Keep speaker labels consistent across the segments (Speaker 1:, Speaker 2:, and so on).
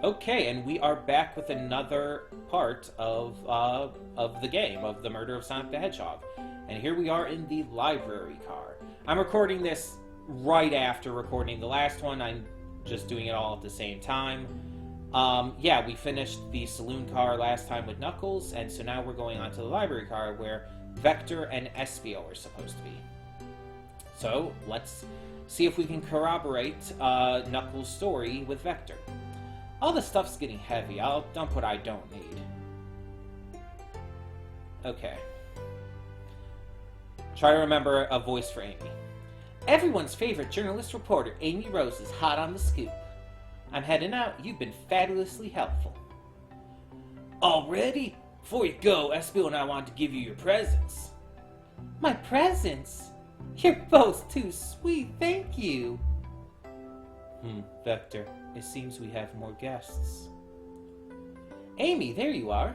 Speaker 1: Okay, and we are back with another part of the game, of the murder of Sonic the Hedgehog. And here we are in the library car. I'm recording this right after recording the last one. I'm just doing it all at the same time. Yeah, we finished the saloon car last time with Knuckles, and so now we're going on to the library car where Vector and Espio are supposed to be. So, let's see if we can corroborate Knuckles' story with Vector. All the stuff's getting heavy. I'll dump what I don't need. Okay. Try to remember a voice for Amy. Everyone's favorite journalist reporter, Amy Rose, is hot on the scoop. I'm heading out. You've been fabulously helpful. Already? Before you go, Espio and I want to give you your presents. My presents? You're both too sweet, thank you. Vector, it seems we have more guests. Amy, there you are.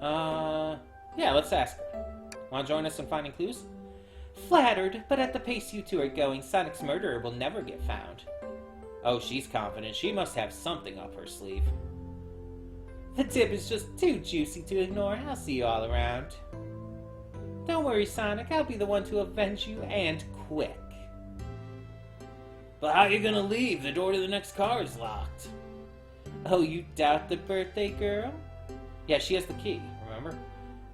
Speaker 1: Yeah, let's ask her. Want to join us in finding clues? Flattered, but at the pace you two are going, Sonic's murderer will never get found. Oh, she's confident. She must have something up her sleeve. The tip is just too juicy to ignore. I'll see you all around. Don't worry, Sonic. I'll be the one to avenge you, and quick. But how are you gonna leave? The door to the next car is locked. Oh, you doubt the birthday girl? Yeah, she has the key, remember?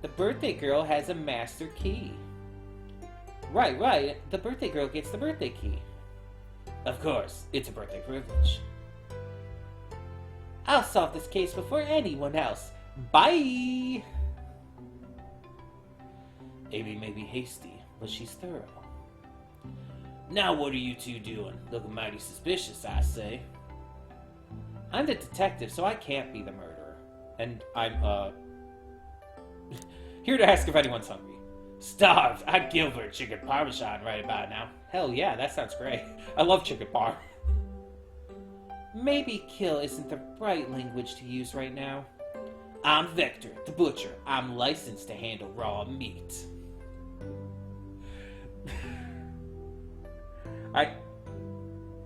Speaker 1: The birthday girl has a master key. Right. The birthday girl gets the birthday key. Of course, it's a birthday privilege. I'll solve this case before anyone else. Bye! Amy may be hasty, but she's thorough. Now what are you two doing? Looking mighty suspicious, I say. I'm the detective, so I can't be the murderer. And I'm, here to ask if anyone's hungry. Starved. I'd kill for a chicken parmesan right about now. Hell yeah, that sounds great. I love chicken parm. Maybe kill isn't the right language to use right now. I'm Vector, the butcher. I'm licensed to handle raw meat.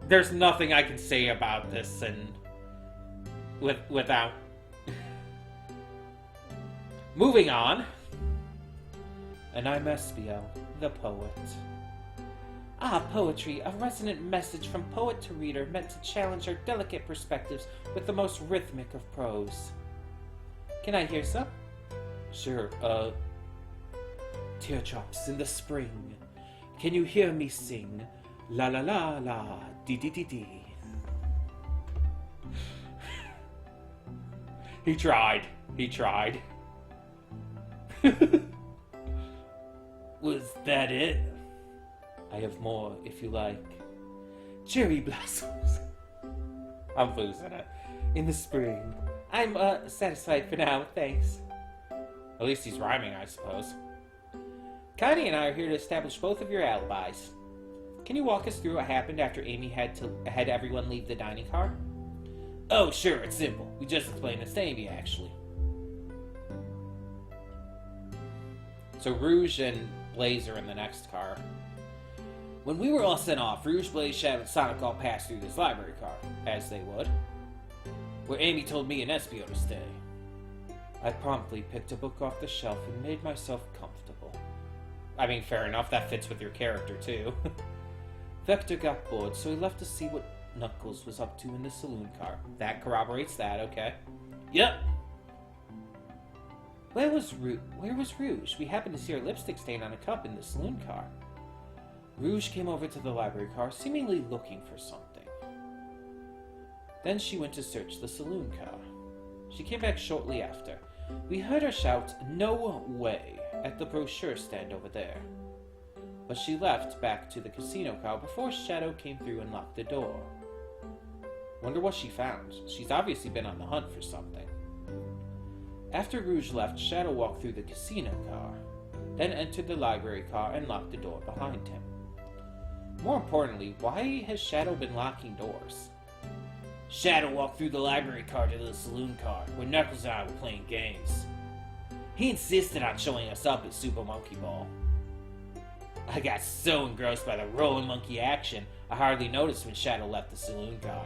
Speaker 1: There's nothing I can say about this and without moving on. And I'm Espio, the poet. Poetry, a resonant message from poet to reader meant to challenge our delicate perspectives with the most rhythmic of prose. Can I hear some? Sure, Teardrops in the spring. Can you hear me sing? La la la la, dee dee dee dee. He tried. Was that it? I have more, if you like. Cherry blossoms. I'm losing it. In the spring. I'm, satisfied for now, thanks. At least he's rhyming, I suppose. Connie and I are here to establish both of your alibis. Can you walk us through what happened after Amy had everyone leave the dining car? Oh, sure, it's simple. We just explained this to Amy, actually. So Rouge and Blaze are in the next car. When we were all sent off, Rouge, Blaze, Shadow, and Sonic all passed through this library car, as they would, where Amy told me and Espio to stay. I promptly picked a book off the shelf and made myself comfortable. I mean, fair enough, that fits with your character, too. Vector got bored, so he left to see what Knuckles was up to in the saloon car. That corroborates that, okay. Yep. Where was Rouge? We happened to see her lipstick stain on a cup in the saloon car. Rouge came over to the library car, seemingly looking for something. Then she went to search the saloon car. She came back shortly after. We heard her shout, "No way," at the brochure stand over there. But she left back to the casino car before Shadow came through and locked the door. Wonder what she found. She's obviously been on the hunt for something. After Rouge left, Shadow walked through the casino car, then entered the library car and locked the door behind him. More importantly, why has Shadow been locking doors? Shadow walked through the library car to the saloon car, where Knuckles and I were playing games. He insisted on showing us up at Super Monkey Ball. I got so engrossed by the rolling monkey action, I hardly noticed when Shadow left the saloon car.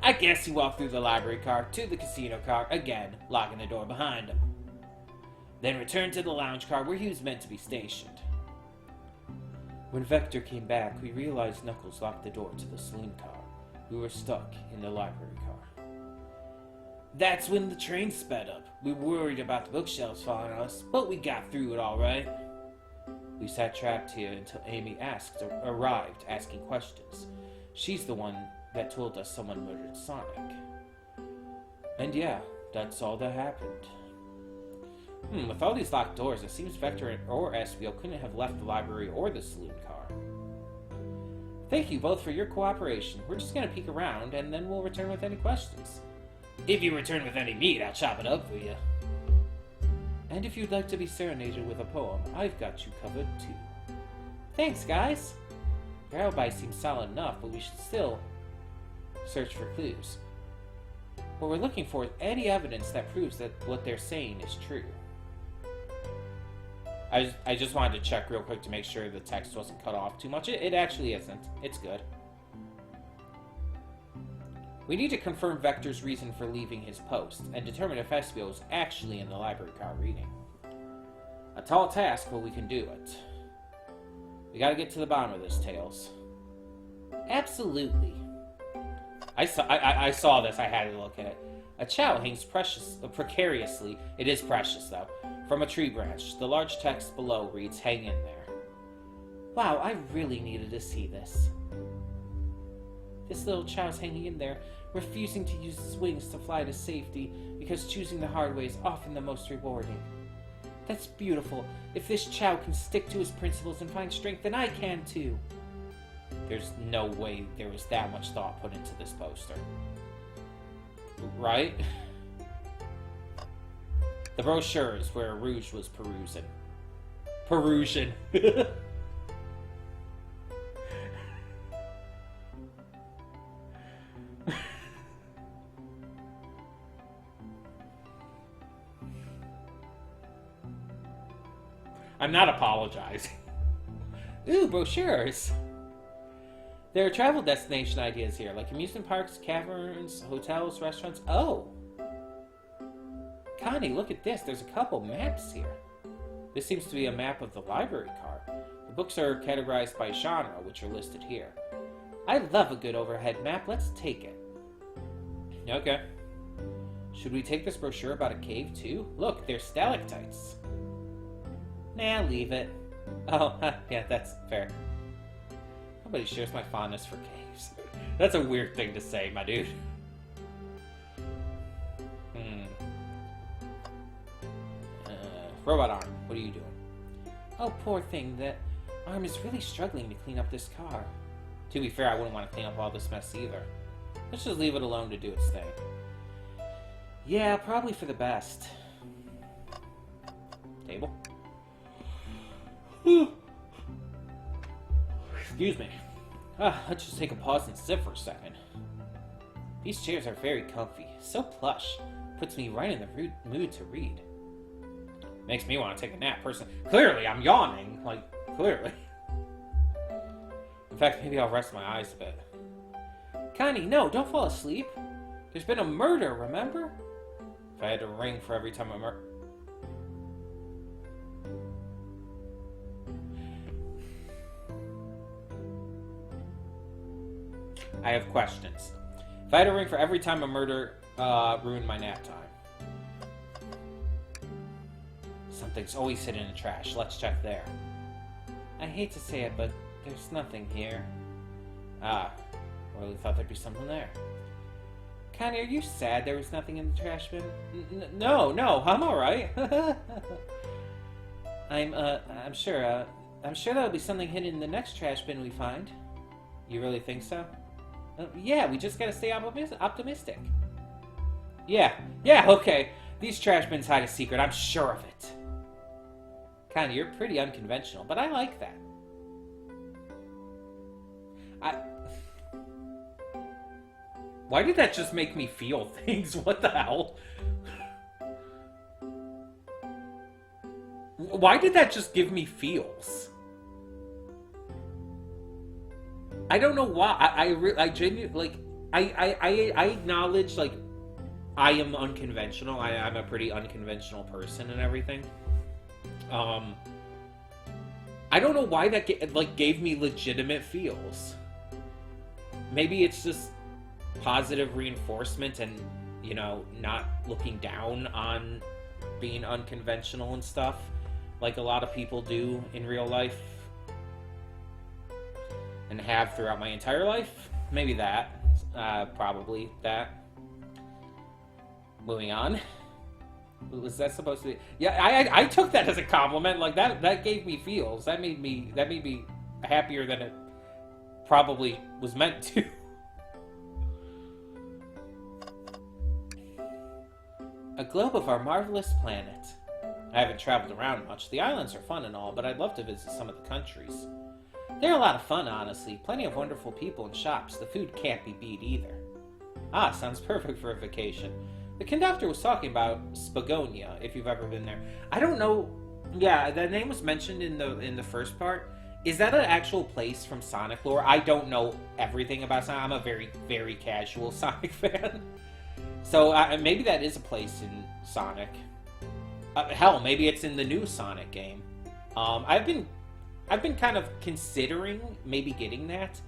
Speaker 1: I guess he walked through the library car to the casino car again, locking the door behind him. Then returned to the lounge car where he was meant to be stationed. When Vector came back, we realized Knuckles locked the door to the saloon car. We were stuck in the library car. That's when the train sped up. We were worried about the bookshelves falling on us, but we got through it all right. We sat trapped here until Amy arrived asking questions. She's the one that told us someone murdered Sonic. And yeah, that's all that happened. With all these locked doors, it seems Vector or Espio couldn't have left the library or the saloon car. Thank you both for your cooperation. We're just gonna peek around, and then we'll return with any questions. If you return with any meat, I'll chop it up for you. And if you'd like to be serenaded with a poem, I've got you covered too. Thanks, guys! Your alibi seems solid enough, but we should still search for clues. What we're looking for is any evidence that proves that what they're saying is true. I just wanted to check real quick to make sure the text wasn't cut off too much. It actually isn't. It's good. We need to confirm Vector's reason for leaving his post, and determine if Espio is actually in the library car reading. A tall task, but we can do it. We gotta get to the bottom of this, Tails. Absolutely. I saw this, I had to look at it. A chow hangs precariously, it is precious though, from a tree branch. The large text below reads, "Hang in there." Wow, I really needed to see this. This little chow's hanging in there, refusing to use his wings to fly to safety, because choosing the hard way is often the most rewarding. That's beautiful. If this chow can stick to his principles and find strength, then I can too. There's no way there was that much thought put into this poster. Right? The brochure is where Rouge was perusing. I'm not apologizing. Ooh, brochures! There are travel destination ideas here, like amusement parks, caverns, hotels, restaurants. Oh! Connie, look at this. There's a couple maps here. This seems to be a map of the library car. The books are categorized by genre, which are listed here. I love a good overhead map. Let's take it. Okay. Should we take this brochure about a cave, too? Look, there's stalactites. Nah, leave it. Oh, yeah, that's fair. Nobody shares my fondness for caves. That's a weird thing to say, my dude. Robot arm, what are you doing? Oh, poor thing, that arm is really struggling to clean up this car. To be fair, I wouldn't want to clean up all this mess either. Let's just leave it alone to do its thing. Yeah, probably for the best. Table? Excuse me. Let's just take a pause and sit for a second. These chairs are very comfy, so plush. Puts me right in the mood to read. Makes me want to take a nap, personally. Clearly, I'm yawning. Like, clearly. In fact, maybe I'll rest my eyes a bit. Connie, no, don't fall asleep. There's been a murder, remember? If I had to ring for every time a murder... I have questions. If I had to ring for every time a murder ruined my nap time. Something's always hidden in the trash. Let's check there. I hate to say it, but there's nothing here. Ah, I really thought there'd be something there. Connie, are you sad there was nothing in the trash bin? No, I'm alright. I'm sure there'll be something hidden in the next trash bin we find. You really think so? Yeah, we just gotta stay optimistic. Yeah, okay. These trash bins hide a secret, I'm sure of it. Connie, you're pretty unconventional, but I like that. Why did that just make me feel things? What the hell? Why did that just give me feels? I don't know why. I genuinely, like, I acknowledge, like, I am unconventional. I'm a pretty unconventional person and everything. I don't know why that gave me legitimate feels. Maybe it's just positive reinforcement and, you know, not looking down on being unconventional and stuff like a lot of people do in real life and have throughout my entire life. Maybe that. Probably that. Moving on. Was that supposed to be? Yeah, I took that as a compliment. Like, that gave me feels. That made me happier than it probably was meant to. A globe of our marvelous planet. I haven't traveled around much. The islands are fun and all, but I'd love to visit some of the countries. They're a lot of fun, honestly. Plenty of wonderful people and shops. The food can't be beat either. Ah, sounds perfect for a vacation. The conductor was talking about Spagonia, if you've ever been there. I don't know. Yeah, that name was mentioned in the first part. Is that an actual place from Sonic lore? I don't know everything about Sonic. I'm a very, very casual Sonic fan. So maybe that is a place in Sonic. Hell, maybe it's in the new Sonic game. I've been kind of considering maybe getting that,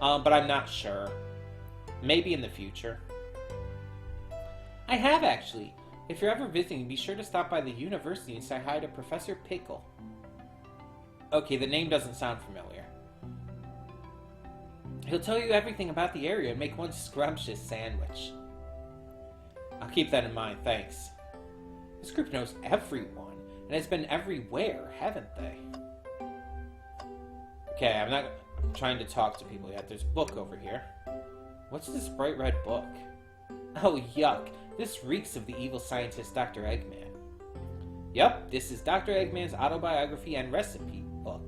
Speaker 1: but I'm not sure. Maybe in the future. I have, actually. If you're ever visiting, be sure to stop by the university and say hi to Professor Pickle. Okay, the name doesn't sound familiar. He'll tell you everything about the area and make one scrumptious sandwich. I'll keep that in mind, thanks. This group knows everyone, and has been everywhere, haven't they? Okay, I'm not trying to talk to people yet. There's a book over here. What's this bright red book? Oh, yuck. This reeks of the evil scientist Dr. Eggman. Yep, this is Dr. Eggman's autobiography and recipe book.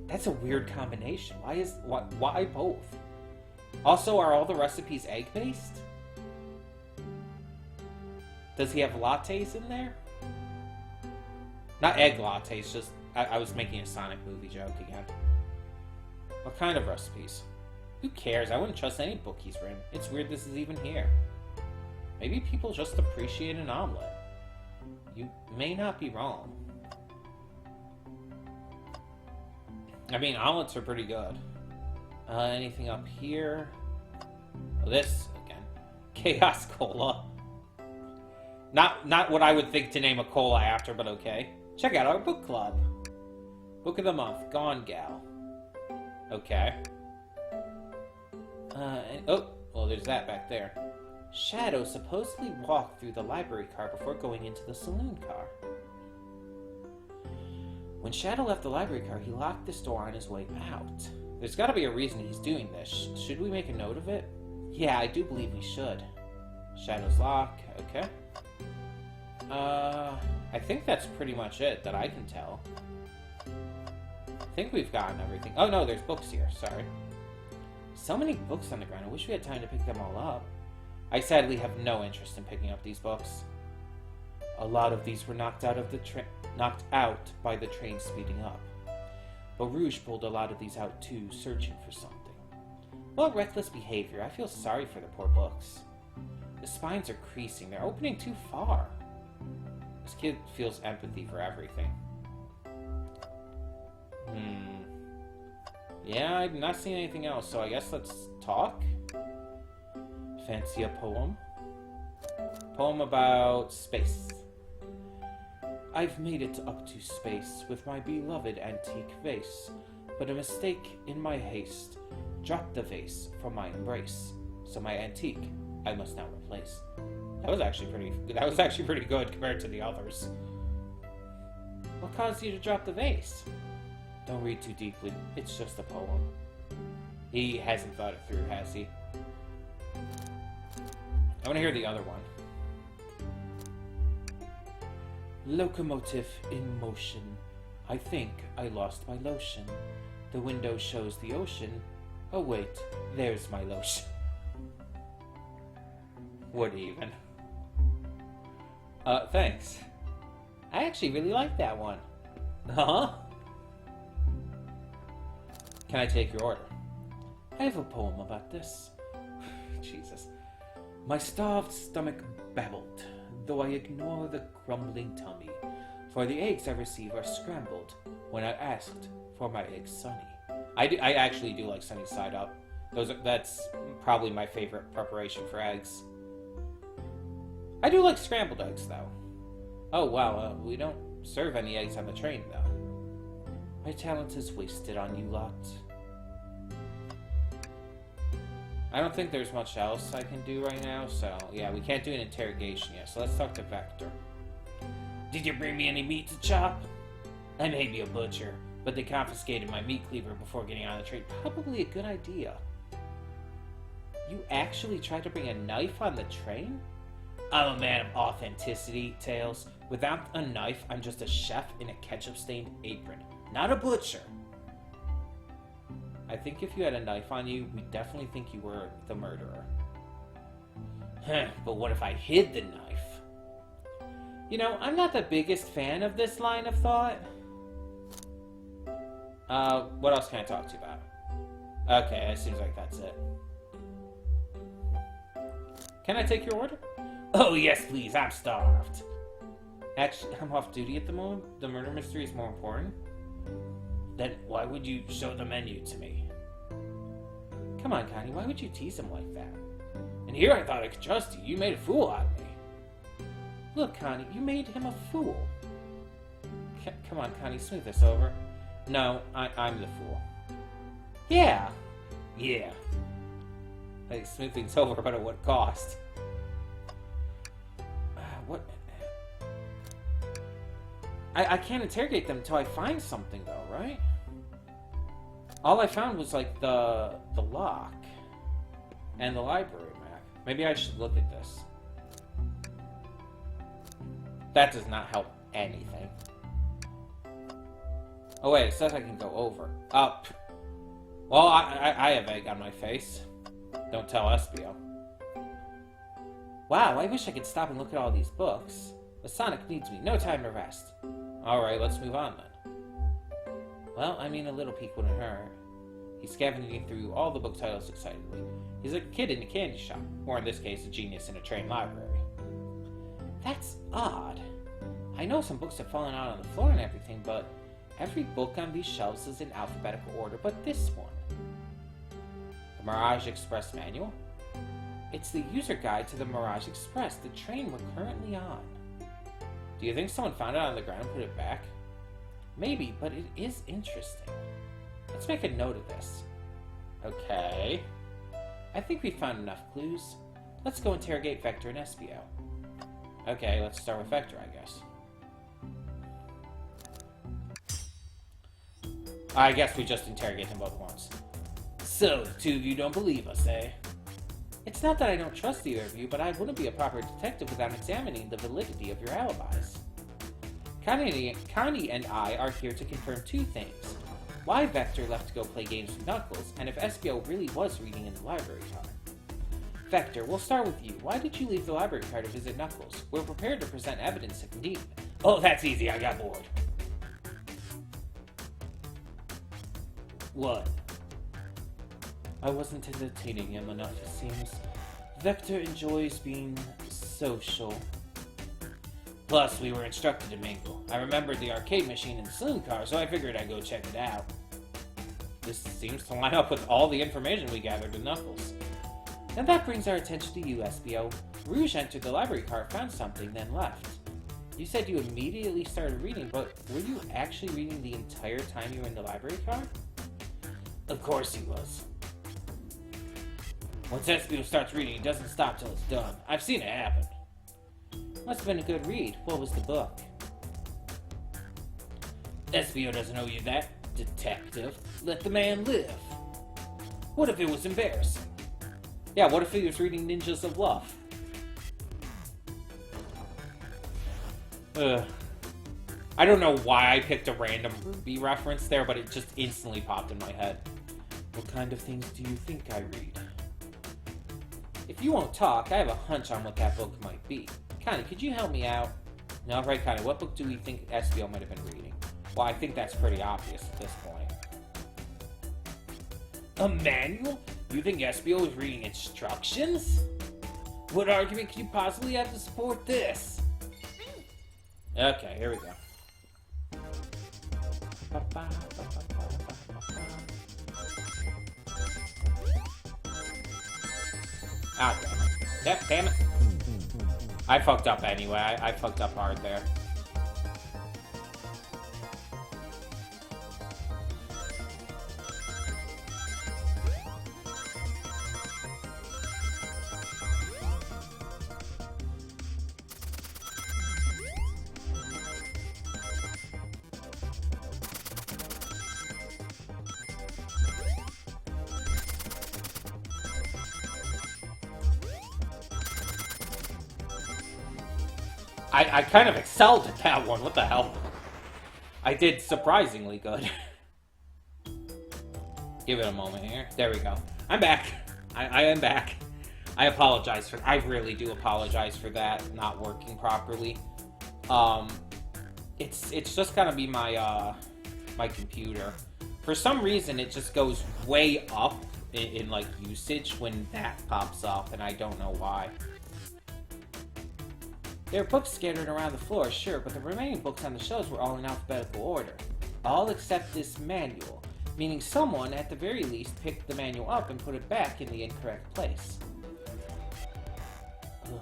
Speaker 1: That's a weird combination. Why both? Also, are all the recipes egg-based? Does he have lattes in there? Not egg lattes, just... I was making a Sonic movie joke again. What kind of recipes? Who cares? I wouldn't trust any book he's written. It's weird this is even here. Maybe people just appreciate an omelet. You may not be wrong. I mean, omelets are pretty good. Anything up here? Oh, this, again. Chaos Cola. Not what I would think to name a cola after, but okay. Check out our book club. Book of the month, Gone Gal. Okay. Well, there's that back there. Shadow supposedly walked through the library car before going into the saloon car. When Shadow left the library car, he locked this door on his way out. There's gotta be a reason he's doing this. Should we make a note of it? Yeah, I do believe we should. Shadow's lock, okay. I think that's pretty much it that I can tell. I think we've gotten everything. Oh no, there's books here, sorry. So many books on the ground, I wish we had time to pick them all up. I sadly have no interest in picking up these books. A lot of these were knocked out by the train speeding up. But Rouge pulled a lot of these out too, searching for something. What reckless behavior. I feel sorry for the poor books. The spines are creasing. They're opening too far. This kid feels empathy for everything. Yeah, I've not seen anything else, so I guess let's talk. Fancy a poem? Poem about space. I've made it up to space with my beloved antique vase, but a mistake in my haste dropped the vase from my embrace. So my antique I must now replace. That was actually pretty good compared to the others. What caused you to drop the vase? Don't read too deeply. It's just a poem. He hasn't thought it through, has he? I want to hear the other one. Locomotive in motion. I think I lost my lotion. The window shows the ocean. Oh wait, there's my lotion. What even? Thanks. I actually really like that one. Huh? Can I take your order? I have a poem about this. Jesus. My starved stomach babbled, though I ignore the grumbling tummy, for the eggs I receive are scrambled when I asked for my eggs sunny. I actually do like sunny side up. That's probably my favorite preparation for eggs. I do like scrambled eggs, though. Oh, wow, we don't serve any eggs on the train, though. My talent is wasted on you lot. I don't think there's much else I can do right now, so yeah, we can't do an interrogation yet, so let's talk to Vector. Did you bring me any meat to chop? I may be a butcher, but they confiscated my meat cleaver before getting on the train. Probably a good idea. You actually tried to bring a knife on the train? I'm a man of authenticity, Tails. Without a knife, I'm just a chef in a ketchup-stained apron, not a butcher. I think if you had a knife on you, we'd definitely think you were the murderer. But what if I hid the knife? You know, I'm not the biggest fan of this line of thought. What else can I talk to you about? Okay, it seems like that's it. Can I take your order? Oh, yes, please. I'm starved. Actually, I'm off duty at the moment. The murder mystery is more important. Then why would you show the menu to me? Come on, Connie. Why would you tease him like that? And here I thought I could trust you. You made a fool out of me. Look, Connie, you made him a fool. Come on, Connie. Smooth this over. No, I'm the fool. Yeah. Like, smooth things over, but at what cost? What? I can't interrogate them until I find something, though, right? All I found was, like, the lock and the library map. Maybe I should look at this. That does not help anything. Oh, wait, it says I can go over. Up. Well, I have egg on my face. Don't tell Espio. Wow, I wish I could stop and look at all these books. But Sonic needs me. No time to rest. Alright, let's move on then. Well, I mean, a little peek wouldn't hurt. He's scavenging through all the book titles excitedly. He's a kid in a candy shop, or in this case, a genius in a train library. That's odd. I know some books have fallen out on the floor and everything, but every book on these shelves is in alphabetical order, but this one. The Mirage Express Manual? It's the user guide to the Mirage Express, the train we're currently on. Do you think someone found it on the ground and put it back? Maybe, but it is interesting. Let's make a note of this. Okay. I think we found enough clues. Let's go interrogate Vector and Espio. Okay, let's start with Vector, I guess. I guess we just interrogate them both once. So, the two of you don't believe us, eh? It's not that I don't trust either of you, but I wouldn't be a proper detective without examining the validity of your alibis. Connie and I are here to confirm two things. Why Vector left to go play games with Knuckles, and if Espio really was reading in the library car. Vector, we'll start with you. Why did you leave the library car to visit Knuckles? We're prepared to present evidence if needed. Oh, that's easy. I got bored. What? I wasn't entertaining him enough, it seems. Vector enjoys being social. Plus, we were instructed to mingle. I remembered the arcade machine in the saloon car, so I figured I'd go check it out. This seems to line up with all the information we gathered with Knuckles. And that brings our attention to you, Espio. Rouge entered the library car, found something, then left. You said you immediately started reading, but were you actually reading the entire time you were in the library car? Of course he was. Once Espio starts reading, he doesn't stop till it's done. I've seen it happen. Must have been a good read. What was the book? Espio doesn't owe you that, detective. Let the man live. What if it was embarrassing? Yeah, what if he was reading Ninjas of Love? I don't know why I picked a random Ruby reference there, but it just instantly popped in my head. What kind of things do you think I read? If you won't talk, I have a hunch on what that book might be. Connie, could you help me out? No, right, Connie, what book do we think Espio might have been reading? Well, I think that's pretty obvious at this point. A manual? You think Espio was reading instructions? What argument could you possibly have to support this? Okay, here we go. Ah, damn it. Yep, damn it. I fucked up anyway. I fucked up hard there. I kind of excelled at that one. What the hell? I did surprisingly good. Give it a moment here. There we go. I'm back. I am back. I apologize for... I really do apologize for that not working properly. It's just gonna be my my computer. For some reason, it just goes way up in like usage when that pops up, and I don't know why. There are books scattered around the floor, sure, but the remaining books on the shelves were all in alphabetical order. All except this manual, meaning someone, at the very least, picked the manual up and put it back in the incorrect place. Ugh.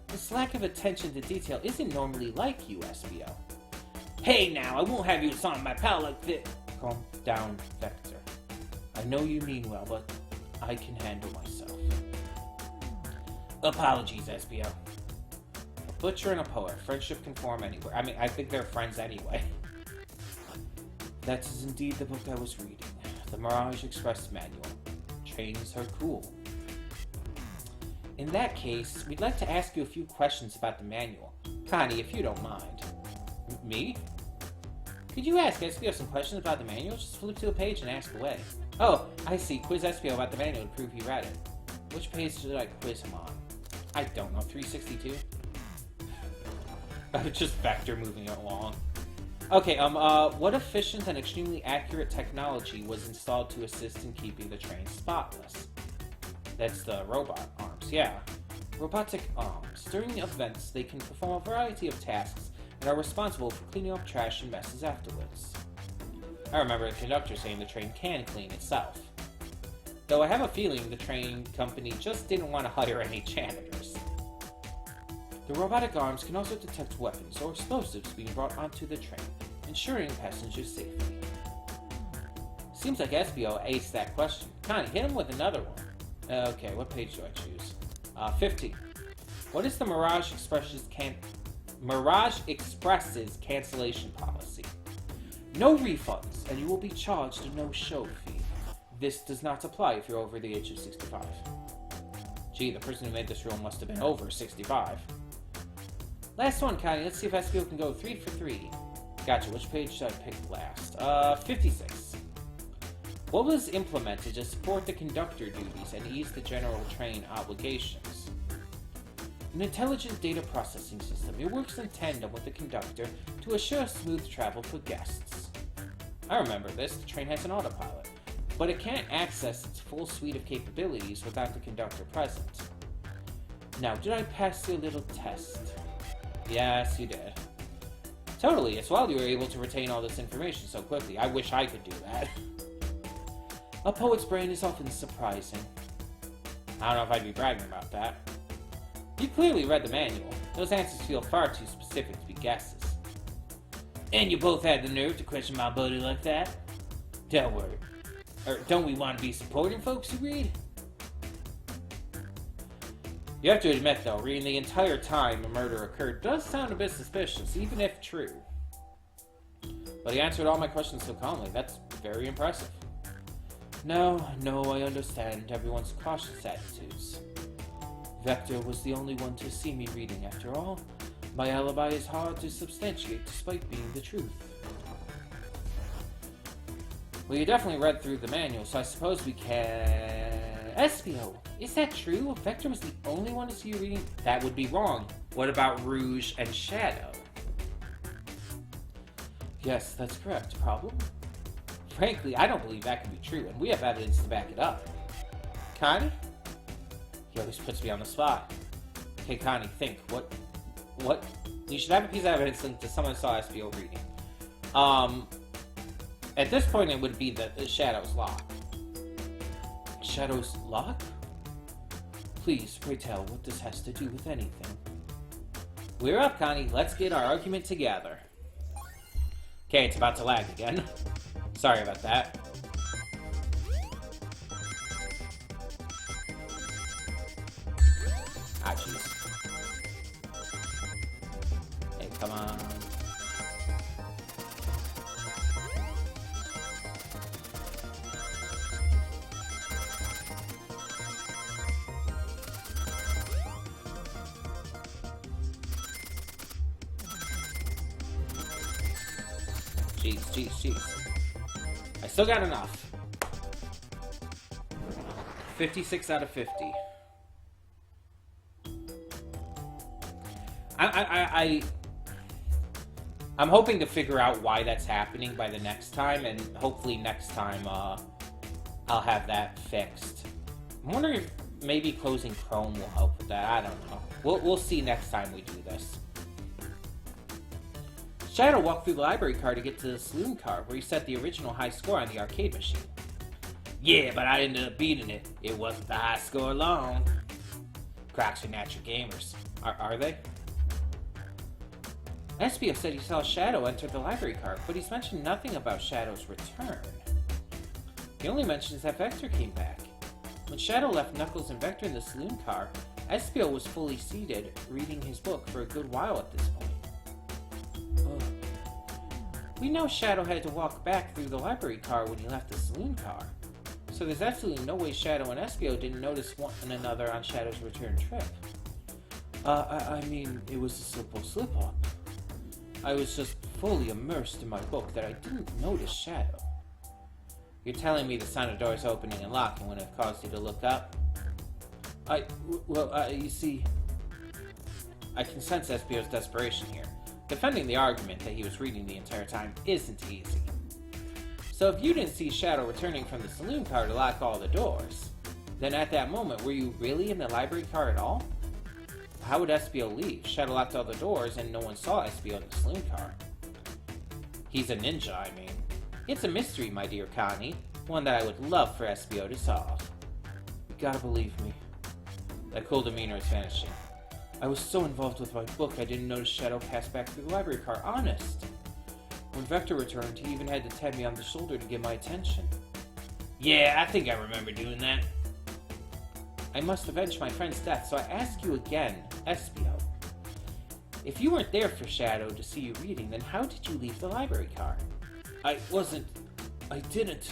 Speaker 1: This lack of attention to detail isn't normally like you, Espio. Hey now, I won't have you assault my pal like this. Calm down, Vector. I know you mean well, but I can handle myself. Apologies, Espio. Butcher and a poet. Friendship can form anywhere. I mean, I think they're friends anyway. That is indeed the book I was reading. The Mirage Express Manual. Trains are cool. In that case, we'd like to ask you a few questions about the manual. Connie, if you don't mind. Me? Could you ask Espio some questions about the manual? Just flip to a page and ask away. Oh, I see. Quiz Espio about the manual to prove he read it. Which page should I quiz him on? I don't know. 362? Just Vector moving it along. Okay, what efficient and extremely accurate technology was installed to assist in keeping the train spotless? That's the robot arms, yeah. Robotic arms. During events, they can perform a variety of tasks and are responsible for cleaning up trash and messes afterwards. I remember the conductor saying the train can clean itself. Though I have a feeling the train company just didn't want to hire any janitors. The robotic arms can also detect weapons or explosives being brought onto the train, ensuring passengers' safety. Seems like Espio aced that question. Connie, hit him with another one. Okay, what page do I choose? 15. What is the Mirage Express's cancellation policy? No refunds, and you will be charged a no-show fee. This does not apply if you're over the age of 65. Gee, the person who made this rule must have been over 65. Last one, Connie. Let's see if Espio can go 3 for 3. Gotcha. Which page should I pick last? 56. What was implemented to support the conductor duties and ease the general train obligations? An intelligent data processing system. It works in tandem with the conductor to assure smooth travel for guests. I remember this. The train has an autopilot, but it can't access its full suite of capabilities without the conductor present. Now, did I pass your little test? Yes, you did. Totally, it's while you were able to retain all this information so quickly. I wish I could do that. A poet's brain is often surprising. I don't know if I'd be bragging about that. You clearly read the manual. Those answers feel far too specific to be guesses. And you both had the nerve to question my buddy like that? Don't worry. Don't we want to be supporting folks who read? You have to admit, though, reading the entire time a murder occurred does sound a bit suspicious, even if true. But he answered all my questions so calmly. That's very impressive. No, I understand everyone's cautious attitudes. Vector was the only one to see me reading, after all. My alibi is hard to substantiate despite being the truth. Well, you definitely read through the manual, so I suppose we can... Espio, is that true? Vector was the only one to see you reading? That would be wrong. What about Rouge and Shadow? Yes, that's correct. Problem? Frankly, I don't believe that can be true, and we have evidence to back it up. Connie? He always puts me on the spot. Okay, Connie, think. What? You should have a piece of evidence linked to someone saw SBO reading. At this point, it would be the Shadow's lock. Shadow's lock? Please, pray tell what this has to do with anything. We're up, Connie. Let's get our argument together. Okay, it's about to lag again. Sorry about that. Ah, jeez. Hey, come on. Jeez. I still got enough. 56 out of 50. I'm hoping to figure out why that's happening by the next time, and hopefully next time I'll have that fixed. I'm wondering if maybe closing Chrome will help with that. I don't know. We'll see next time we do this. Shadow walked through the library car to get to the saloon car, where he set the original high score on the arcade machine. Yeah, but I ended up beating it. It wasn't the high score alone. Crocs are natural gamers. Are they? SBO said he saw Shadow enter the library car, but he's mentioned nothing about Shadow's return. He only mentions that Vector came back. When Shadow left Knuckles and Vector in the saloon car, SBO was fully seated, reading his book for a good while at this point. We know Shadow had to walk back through the library car when he left the saloon car, so there's absolutely no way Shadow and SBO didn't notice one another on Shadow's return trip. I mean, it was a simple slip-up. I was just fully immersed in my book that I didn't notice Shadow. You're telling me the sound of doors opening and locking wouldn't have caused you to look up? You see, I can sense SBO's desperation here. Defending the argument that he was reading the entire time isn't easy. So if you didn't see Shadow returning from the saloon car to lock all the doors, then at that moment, were you really in the library car at all? How would SBO leave? Shadow locked all the doors and no one saw SBO in the saloon car. He's a ninja, I mean. It's a mystery, my dear Connie. One that I would love for SBO to solve. You gotta believe me. That cool demeanor is vanishing. I was so involved with my book, I didn't notice Shadow pass back through the library car, honest. When Vector returned, he even had to tap me on the shoulder to get my attention. Yeah, I think I remember doing that. I must avenge my friend's death, so I ask you again, SBO. If you weren't there for Shadow to see you reading, then how did you leave the library car? I didn't.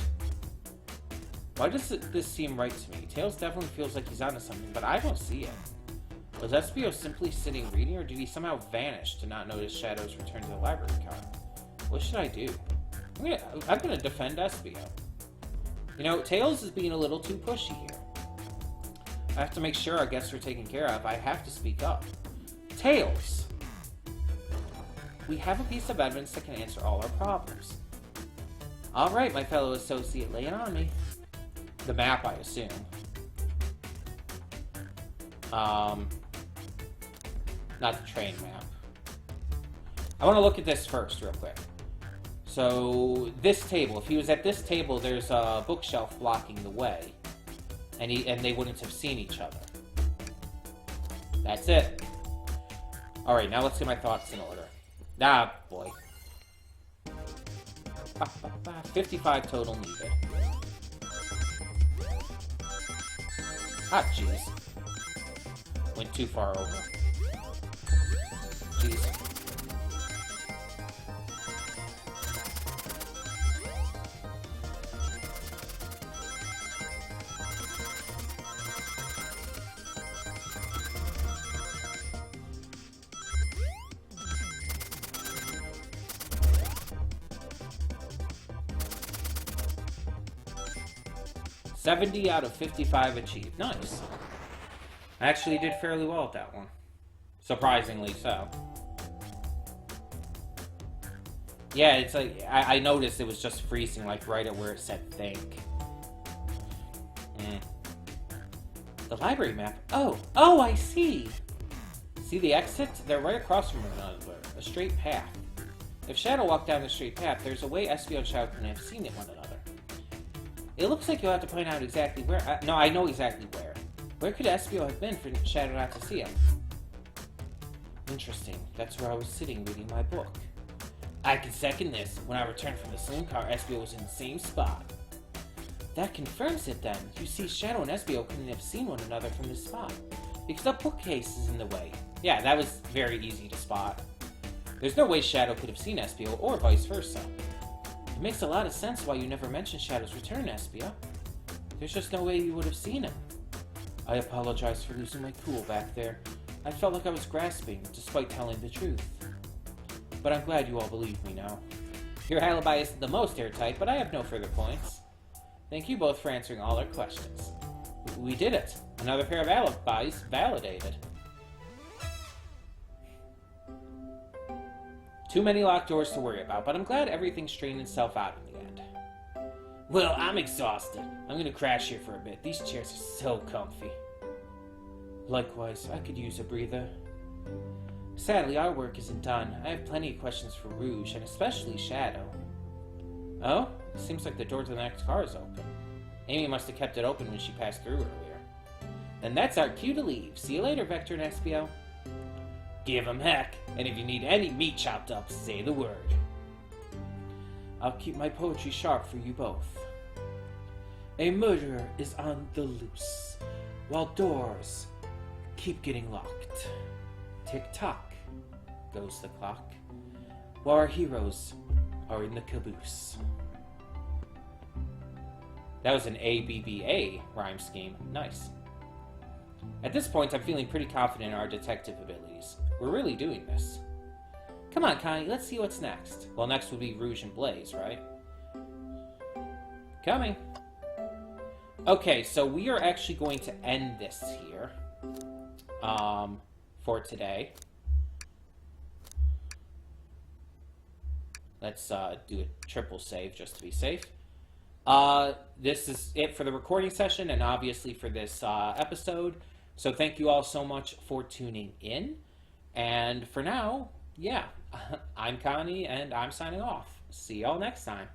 Speaker 1: Why does this seem right to me? Tails definitely feels like he's onto something, but I don't see it. Was SBO simply sitting reading, or did he somehow vanish to not notice Shadow's return to the library car? What should I do? I'm gonna defend SBO. You know, Tails is being a little too pushy here. I have to make sure our guests are taken care of. I have to speak up. Tails! We have a piece of evidence that can answer all our problems. Alright, my fellow associate, lay it on me. The map, I assume. Not the train map. I want to look at this first, real quick. So, this table. If he was at this table, there's a bookshelf blocking the way. And they wouldn't have seen each other. That's it. Alright, now let's get my thoughts in order. Ah, boy. 55 total needed. Ah, jeez. Went too far over. Jeez. $70 out of 55 achieved. Nice. I actually did fairly well at that one. Surprisingly so. Yeah, it's like, I noticed it was just freezing, like, right at where it said think. The library map? Oh, I see! See the exits? They're right across from one another. A straight path. If Shadow walked down the straight path, there's a way Espio and Shadow couldn't have seen one another. It looks like you'll have to point out exactly where... no, I know exactly where. Where could Espio have been for Shadow not to see him? Interesting. That's where I was sitting reading my book. I can second this. When I returned from the saloon car, Espio was in the same spot. That confirms it then. You see, Shadow and Espio couldn't have seen one another from this spot. Because the bookcase is in the way. Yeah, that was very easy to spot. There's no way Shadow could have seen Espio, or vice versa. It makes a lot of sense why you never mentioned Shadow's return, Espio. There's just no way you would have seen him. I apologize for losing my cool back there. I felt like I was grasping, despite telling the truth. But I'm glad you all believe me now. Your alibi isn't the most airtight, but I have no further points. Thank you both for answering all our questions. We did it. Another pair of alibis validated. Too many locked doors to worry about, but I'm glad everything straightened itself out in the end. Well, I'm exhausted. I'm gonna crash here for a bit. These chairs are so comfy. Likewise, I could use a breather. Sadly, our work isn't done. I have plenty of questions for Rouge, and especially Shadow. Oh? Seems like the door to the next car is open. Amy must have kept it open when she passed through earlier. Then that's our cue to leave. See you later, Vector and Espio. Give 'em heck, and if you need any meat chopped up, say the word. I'll keep my poetry sharp for you both. A murderer is on the loose, while doors keep getting locked. Tick-tock goes the clock, while our heroes are in the caboose. That was an ABBA rhyme scheme. Nice. At this point, I'm feeling pretty confident in our detective abilities. We're really doing this. Come on, Connie, let's see what's next. Well, next would be Rouge and Blaze, right? Coming. Okay, so we are actually going to end this here. For today. Let's do a triple save just to be safe. This is it for the recording session and obviously for this episode. So thank you all so much for tuning in. And for now, yeah, I'm Connie and I'm signing off. See y'all next time.